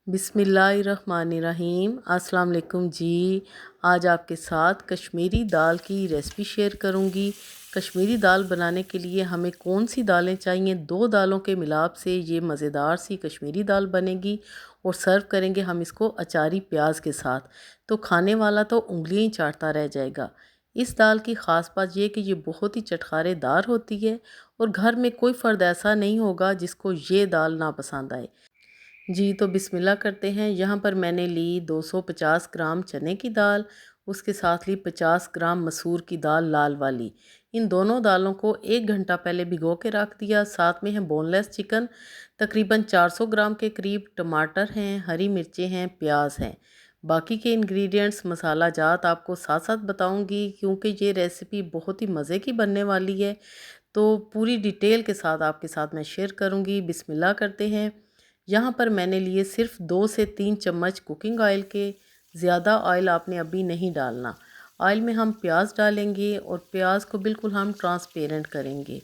बिस्मिल्लाहिर्रहमानिर्रहीम। अस्सलाम वालेकुम जी। आज आपके साथ कश्मीरी दाल की रेसिपी शेयर करूंगी। कश्मीरी दाल बनाने के लिए हमें कौन सी दालें चाहिए, दो दालों के मिलाप से ये मज़ेदार सी कश्मीरी दाल बनेगी और सर्व करेंगे हम इसको अचारी प्याज के साथ, तो खाने वाला तो उंगलियां ही चाटता रह जाएगा। इस दाल की ख़ास बात यह कि ये बहुत ही चटखारेदार होती है और घर में कोई फ़र्द ऐसा नहीं होगा जिसको ये दाल ना पसंद आए। जी तो बिस्मिल्लाह करते हैं। यहाँ पर मैंने ली 250 ग्राम चने की दाल, उसके साथ ली 50 ग्राम मसूर की दाल लाल वाली। इन दोनों दालों को 1 घंटा पहले भिगो के रख दिया। साथ में है बोनलेस चिकन, तकरीबन 400 ग्राम के करीब, टमाटर हैं, हरी मिर्चें हैं, प्याज हैं। बाकी के इंग्रेडिएंट्स मसाला जात आपको साथ साथ बताऊंगी, क्योंकि ये रेसिपी बहुत ही मज़े की बनने वाली है, तो पूरी डिटेल के साथ आपके साथ मैं शेयर करूंगी। बिस्मिल्लाह करते हैं। यहाँ पर मैंने लिए सिर्फ 2 से 3 चम्मच कुकिंग ऑयल के। ज़्यादा ऑयल आपने अभी नहीं डालना। ऑयल में हम प्याज डालेंगे और प्याज को बिल्कुल हम ट्रांसपेरेंट करेंगे।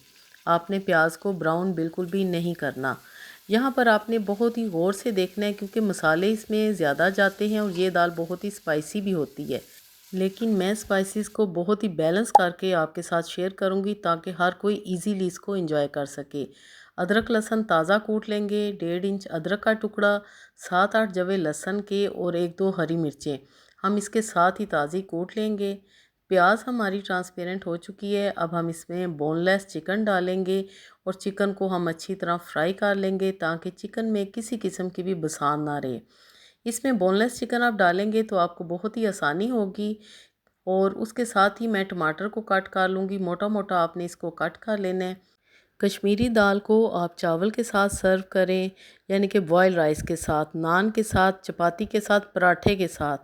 आपने प्याज को ब्राउन बिल्कुल भी नहीं करना। यहाँ पर आपने बहुत ही गौर से देखना है, क्योंकि मसाले इसमें ज़्यादा जाते हैं और ये दाल बहुत ही स्पाइसी भी होती है। लेकिन मैं स्पाइसेस को बहुत ही बैलेंस करके आपके साथ शेयर करूंगी, ताकि हर कोई इजीली इसको एंजॉय कर सके। अदरक लहसुन ताज़ा कूट लेंगे, 1.5 इंच अदरक का टुकड़ा, 7-8 जवे लहसुन के और 1-2 हरी मिर्चें हम इसके साथ ही ताज़ी कूट लेंगे। प्याज हमारी ट्रांसपेरेंट हो चुकी है। अब हम इसमें बोनलेस चिकन डालेंगे और चिकन को हम अच्छी तरह फ्राई कर लेंगे, ताकि चिकन में किसी किस्म की भी बसान ना रहे। इसमें बोनलेस चिकन आप डालेंगे तो आपको बहुत ही आसानी होगी। और उसके साथ ही मैं टमाटर को कट कर लूँगी, मोटा मोटा आपने इसको कट कर लेना है। कश्मीरी दाल को आप चावल के साथ सर्व करें, यानी कि बॉयल राइस के साथ, नान के साथ, चपाती के साथ, पराठे के साथ,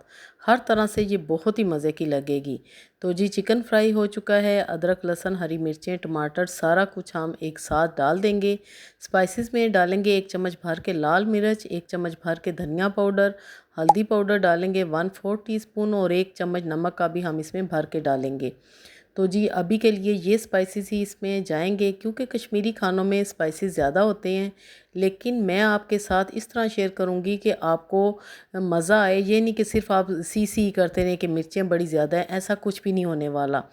हर तरह से ये बहुत ही मज़े की लगेगी। तो जी चिकन फ्राई हो चुका है। अदरक लहसुन हरी मिर्चें टमाटर सारा कुछ हम एक साथ डाल देंगे। स्पाइसेस में डालेंगे 1 चम्मच भर के लाल मिर्च, 1 चम्मच भर के धनिया पाउडर, हल्दी पाउडर डालेंगे 1/4 टीस्पून और 1 चम्मच नमक का भी हम इसमें भर के डालेंगे। तो जी अभी के लिए ये स्पाइसेस ही इसमें जाएंगे, क्योंकि कश्मीरी खानों में स्पाइसेस ज़्यादा होते हैं। लेकिन मैं आपके साथ इस तरह शेयर करूंगी कि आपको मज़ा आए। ये नहीं कि सिर्फ आप सी सी करते रहें कि मिर्चें बड़ी ज़्यादा हैं, ऐसा कुछ भी नहीं होने वाला।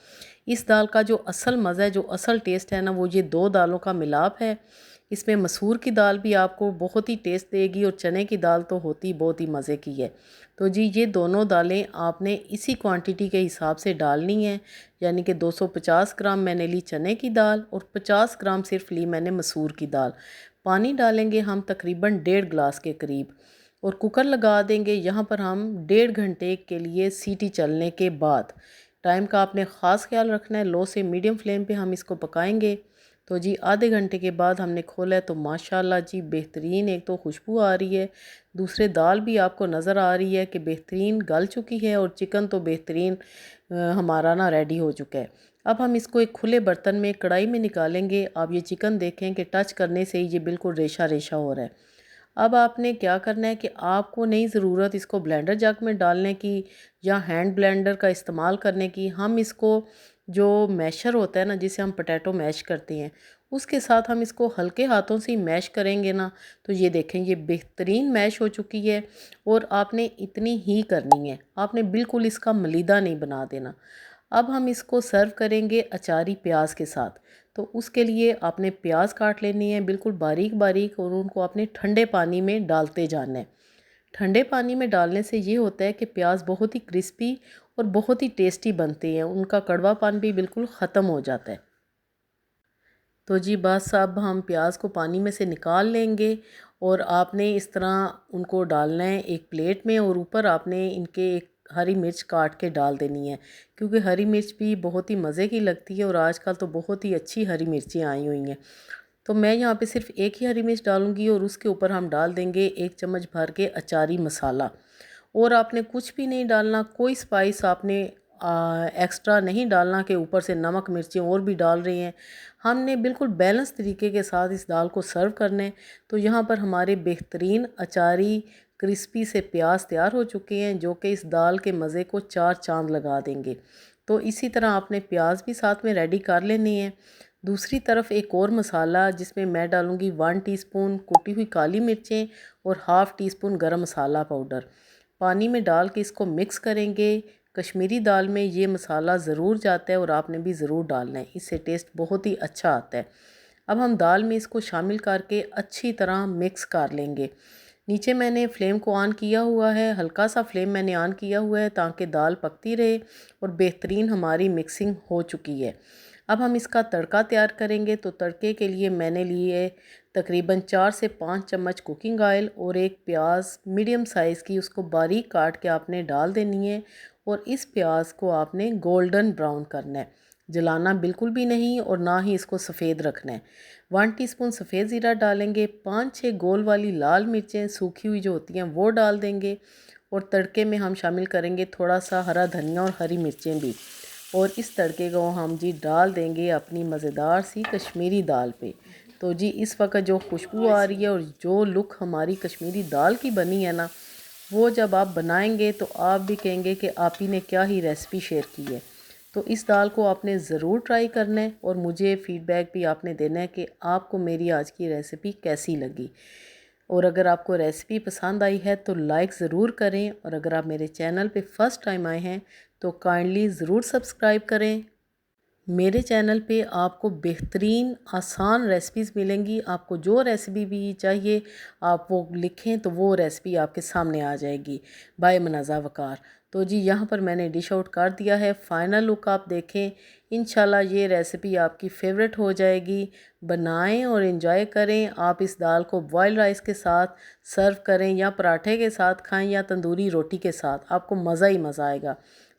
इस दाल का जो असल मज़ा है, जो असल टेस्ट है ना, वो ये दो दालों का मिलाप है। इसमें मसूर की दाल भी आपको बहुत ही टेस्ट देगी और चने की दाल तो होती बहुत ही मज़े की है। तो जी ये दोनों दालें आपने इसी क्वांटिटी के हिसाब से डालनी है, यानी कि 250 ग्राम मैंने ली चने की दाल और 50 ग्राम सिर्फ ली मैंने मसूर की दाल। पानी डालेंगे हम तकरीबन 1.5 गिलास के करीब और कुकर लगा देंगे। यहाँ पर हम 1.5 घंटे के लिए सीटी चलने के बाद, टाइम का आपने ख़ास ख्याल रखना है, लो से मीडियम फ्लेम पे हम इसको पकाएंगे। तो जी आधे घंटे के बाद हमने खोला है तो माशाल्लाह जी बेहतरीन एक तो खुशबू आ रही है, दूसरे दाल भी आपको नज़र आ रही है कि बेहतरीन गल चुकी है और चिकन तो बेहतरीन हमारा ना रेडी हो चुका है। अब हम इसको एक खुले बर्तन में कढ़ाई में निकालेंगे। आप ये चिकन देखें कि टच करने से ही ये बिल्कुल रेशा रेशा हो रहा है। अब आपने क्या करना है कि आपको नहीं ज़रूरत इसको ब्लेंडर जग में डालने की या हैंड ब्लेंडर का इस्तेमाल करने की। हम इसको जो मैशर होता है ना, जिसे हम पोटैटो मैश करते हैं, उसके साथ हम इसको हल्के हाथों से ही मैश करेंगे ना, तो ये देखें ये बेहतरीन मैश हो चुकी है। और आपने इतनी ही करनी है, आपने बिल्कुल इसका मलीदा नहीं बना देना। अब हम इसको सर्व करेंगे अचारी प्याज के साथ। तो उसके लिए आपने प्याज काट लेनी है बिल्कुल बारीक बारीक और उनको आपने ठंडे पानी में डालते जाना है। ठंडे पानी में डालने से ये होता है कि प्याज बहुत ही क्रिस्पी और बहुत ही टेस्टी बनते हैं, उनका कड़वापन भी बिल्कुल ख़त्म हो जाता है। तो जी बस अब हम प्याज को पानी में से निकाल लेंगे और आपने इस तरह उनको डालना है एक प्लेट में और ऊपर आपने इनके एक हरी मिर्च काट के डाल देनी है, क्योंकि हरी मिर्च भी बहुत ही मज़े की लगती है और आजकल तो बहुत ही अच्छी हरी मिर्चें आई हुई हैं। तो मैं यहाँ पे सिर्फ एक ही हरी मिर्च डालूंगी और उसके ऊपर हम डाल देंगे 1 चम्मच भर के अचारी मसाला। और आपने कुछ भी नहीं डालना, कोई स्पाइस आपने एक्स्ट्रा नहीं डालना कि ऊपर से नमक मिर्चें और भी डाल रहे हैं। हमने बिल्कुल बैलेंस तरीके के साथ इस दाल को सर्व करना है। तो यहाँ पर हमारे बेहतरीन अचारी क्रिस्पी से प्याज तैयार हो चुके हैं, जो कि इस दाल के मज़े को 4 चांद लगा देंगे। तो इसी तरह आपने प्याज भी साथ में रेडी कर लेनी है। दूसरी तरफ एक और मसाला जिसमें मैं डालूँगी 1 टीस्पून कुटी हुई काली मिर्चें और हाफ़ टी स्पून गरम मसाला पाउडर। पानी में डाल के इसको मिक्स करेंगे। कश्मीरी दाल में ये मसाला ज़रूर जाता है और आपने भी ज़रूर डालना है, इससे टेस्ट बहुत ही अच्छा आता है। अब हम दाल में इसको शामिल करके अच्छी तरह मिक्स कर लेंगे। नीचे मैंने फ्लेम को ऑन किया हुआ है, हल्का सा फ्लेम मैंने ऑन किया हुआ है ताकि दाल पकती रहे और बेहतरीन हमारी मिक्सिंग हो चुकी है। अब हम इसका तड़का तैयार करेंगे। तो तड़के के लिए मैंने लिए तकरीबन 4 से 5 चम्मच कुकिंग ऑयल और एक प्याज मीडियम साइज़ की, उसको बारीक काट के आपने डाल देनी है और इस प्याज को आपने गोल्डन ब्राउन करना है, जलाना बिल्कुल भी नहीं और ना ही इसको सफ़ेद रखना है। 1 टीस्पून सफ़ेद ज़ीरा डालेंगे, 5-6 गोल वाली लाल मिर्चें सूखी हुई जो होती हैं वो डाल देंगे और तड़के में हम शामिल करेंगे थोड़ा सा हरा धनिया और हरी मिर्चें भी। और इस तड़के को हम जी डाल देंगे अपनी मज़ेदार सी कश्मीरी दाल पे। तो जी इस वक्त जो खुशबू आ रही है और जो लुक हमारी कश्मीरी दाल की बनी है ना, वो जब आप बनाएंगे तो आप भी कहेंगे कि आप ही ने क्या ही रेसिपी शेयर की है। तो इस दाल को आपने ज़रूर ट्राई करना है और मुझे फ़ीडबैक भी आपने देना है कि आपको मेरी आज की रेसिपी कैसी लगी। और अगर आपको रेसिपी पसंद आई है तो लाइक ज़रूर करें और अगर आप मेरे चैनल पे फ़र्स्ट टाइम आए हैं तो काइंडली ज़रूर सब्सक्राइब करें। मेरे चैनल पे आपको बेहतरीन आसान रेसिपीज़ मिलेंगी। आपको जो रेसिपी भी चाहिए आप वो लिखें तो वो रेसिपी आपके सामने आ जाएगी बाय मनाज़ा वक़ार। तो जी यहाँ पर मैंने डिश आउट कर दिया है। फ़ाइनल लुक आप देखें, इंशाल्लाह ये रेसिपी आपकी फ़ेवरेट हो जाएगी। बनाएं और इन्जॉय करें। आप इस दाल को बॉयल राइस के साथ सर्व करें या पराठे के साथ खाएं या तंदूरी रोटी के साथ, आपको मज़ा ही मज़ा आएगा।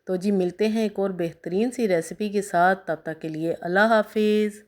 तो जी मिलते हैं एक और बेहतरीन सी रेसिपी के साथ, तब तक के लिए अल्लाह हाफिज़।